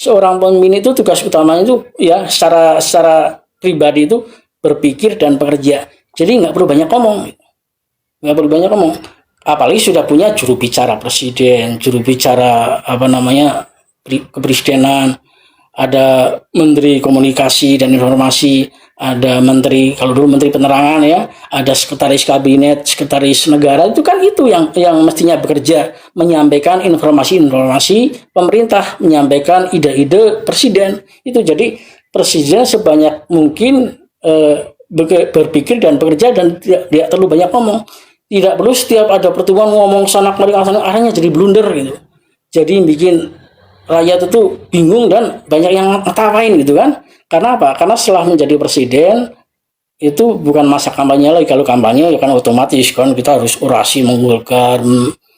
seorang pemimpin itu tugas utamanya itu ya secara pribadi itu berpikir dan bekerja. Jadi nggak perlu banyak ngomong, nggak perlu banyak ngomong. Apalagi sudah punya juru bicara presiden, juru bicara kepresidenan, ada menteri komunikasi dan informasi, ada menteri, kalau dulu menteri penerangan ya, ada sekretaris kabinet, sekretaris negara, itu kan itu yang mestinya bekerja, menyampaikan informasi-informasi pemerintah, menyampaikan ide-ide presiden. Itu jadi presiden sebanyak mungkin berpikir dan bekerja dan tidak terlalu banyak ngomong. Tidak perlu setiap ada pertemuan ngomong sana kemari akhirnya jadi blunder gitu. Jadi bikin rakyat itu bingung dan banyak yang ngetawain gitu kan. Karena apa? Karena setelah menjadi presiden itu bukan masa kampanye lagi. Kalau kampanye ya kan otomatis kan kita harus orasi menggulkan,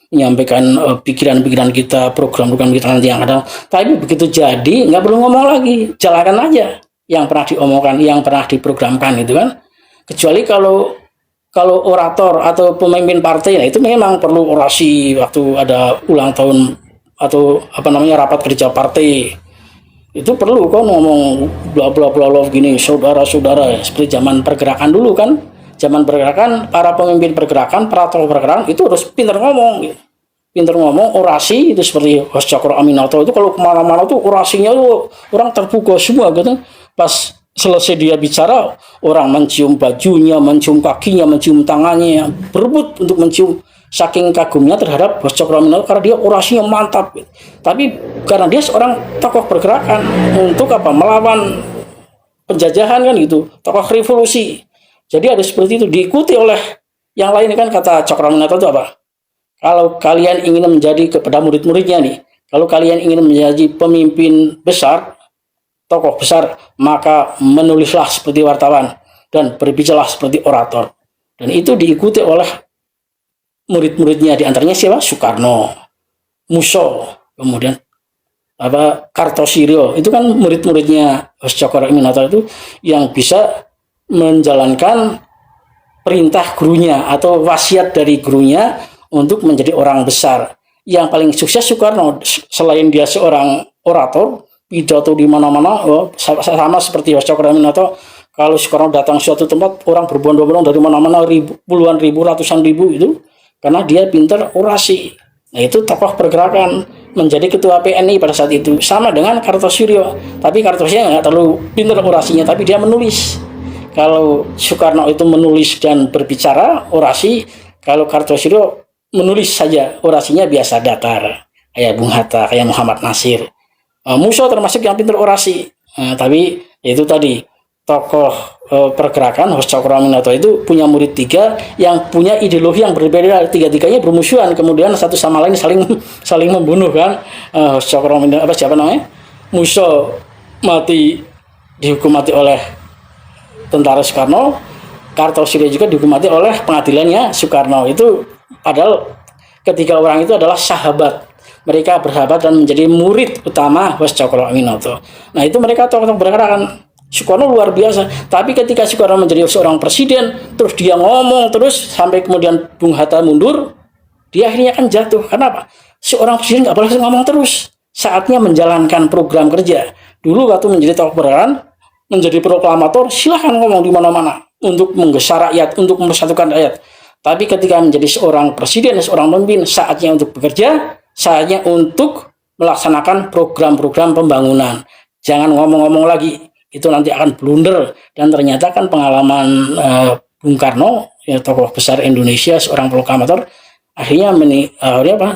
menyampaikan pikiran-pikiran kita, program-program kita nanti yang ada. Tapi begitu jadi nggak perlu ngomong lagi, jalankan aja yang pernah diomongkan, yang pernah diprogramkan gitu kan. Kecuali kalau orator atau pemimpin partai, nah itu memang perlu orasi waktu ada ulang tahun atau rapat kerja partai. Itu perlu kan ngomong bla bla bla gini, saudara-saudara, seperti zaman pergerakan dulu kan. Zaman pergerakan, para pemimpin pergerakan, para tokoh pergerakan itu harus pintar ngomong gitu. Pintar ngomong, orasi itu seperti Hos Cokro Aminoto itu kalau kemana-mana tuh orasinya tuh orang terpukau semua gitu. Pas selesai dia bicara, orang mencium bajunya, mencium kakinya, mencium tangannya, berebut untuk mencium, saking kagumnya terhadap Hos Cokro Aminoto karena dia orasinya mantap. Tapi karena dia seorang tokoh pergerakan untuk melawan penjajahan kan gitu, tokoh revolusi. Jadi ada seperti itu, diikuti oleh yang lain kan. Kata Cokro Aminoto itu apa? Kalau kalian ingin menjadi, kepada murid-muridnya nih, kalau kalian ingin menjadi pemimpin besar, tokoh besar, maka menulislah seperti wartawan dan berbicaralah seperti orator. Dan itu diikuti oleh murid-muridnya, diantaranya siapa? Soekarno, Musso, kemudian Kartosuryo. Itu kan murid-muridnya Hos Cokro Aminoto itu yang bisa menjalankan perintah gurunya atau wasiat dari gurunya untuk menjadi orang besar. Yang paling sukses Soekarno, selain dia seorang orator, pidato di mana-mana, sama seperti Hos Cokro Aminoto. Kalau Soekarno datang suatu tempat, orang berbondong-bondong dari mana-mana, puluhan ribu, ratusan ribu itu, karena dia pintar orasi. Nah itu tokoh pergerakan, menjadi ketua PNI pada saat itu. Sama dengan Kartosuryo, tapi Kartosuryo nggak terlalu pintar orasinya, tapi dia menulis. Kalau Soekarno itu menulis dan berbicara, orasi. Kalau Kartosuryo menulis saja, orasinya biasa datar, kayak Bung Hatta, kayak Muhammad Nasir. Musso termasuk yang pintar orasi. Tapi itu tadi, tokoh pergerakan Hos Cokro Aminoto itu punya murid 3 yang punya ideologi yang berbeda. Tiga-tiganya bermusuhan, kemudian satu sama lain saling membunuh kan. Hos Cokro Aminoto Musso dihukum mati oleh tentara Soekarno. Kartosuryo juga dihukum mati oleh pengadilannya Soekarno. Itu padahal ketiga orang itu adalah sahabat. Mereka bersahabat dan menjadi murid utama Hos Cokro Aminoto. Nah itu mereka tokoh pergerakan. Soekarno luar biasa. Tapi ketika Soekarno menjadi seorang presiden, terus dia ngomong terus sampai kemudian Bung Hatta mundur, dia akhirnya akan jatuh. Kenapa? Seorang presiden nggak boleh ngomong terus. Saatnya menjalankan program kerja. Dulu waktu menjadi tokoh pergerakan, menjadi proklamator, silahkan ngomong di mana-mana untuk menggesa rakyat, untuk mempersatukan rakyat. Tapi ketika menjadi seorang presiden, seorang pemimpin, saatnya untuk bekerja, saatnya untuk melaksanakan program-program pembangunan. Jangan ngomong-ngomong lagi, itu nanti akan blunder. Dan ternyata kan pengalaman Bung Karno, ya, tokoh besar Indonesia, seorang proklamator, akhirnya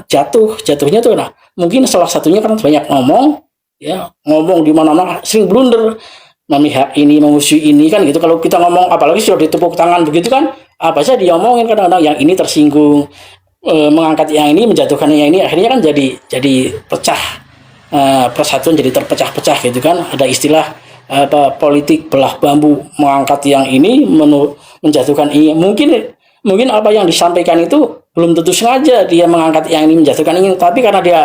jatuhnya tuh nah, mungkin salah satunya karena banyak ngomong, ya, ngomong di mana-mana, sering blunder, memihak ini, memusuhi ini kan gitu. Kalau kita ngomong, apalagi sudah ditepuk tangan begitu kan, apa saja diomongin, kadang-kadang yang ini tersinggung, mengangkat yang ini, menjatuhkan yang ini, akhirnya kan jadi pecah, persatuan jadi terpecah-pecah gitu kan. Ada istilah politik belah bambu, mengangkat yang ini, menjatuhkan ini. Mungkin apa yang disampaikan itu belum tentu sengaja dia mengangkat yang ini, menjatuhkan ini, tapi karena dia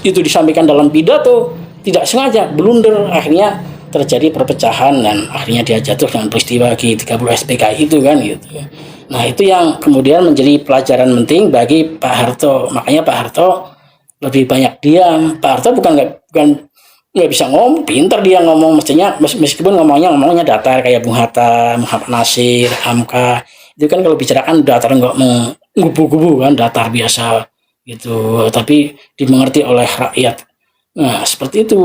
itu disampaikan dalam pidato, tidak sengaja blunder, akhirnya terjadi perpecahan dan akhirnya dia jatuh dengan peristiwa G30 SPKI itu kan gitu. Nah itu yang kemudian menjadi pelajaran penting bagi Pak Harto. Makanya Pak Harto lebih banyak diam. Pak Harto bukan nggak bisa ngomong, pinter dia ngomong, mestinya meskipun ngomongnya datar kayak Bung Hatta, Muhammad Nasir, Hamka, itu kan kalau bicara kan datar, nggak menggubu-gubu kan, datar biasa gitu, tapi dimengerti oleh rakyat. Nah seperti itu.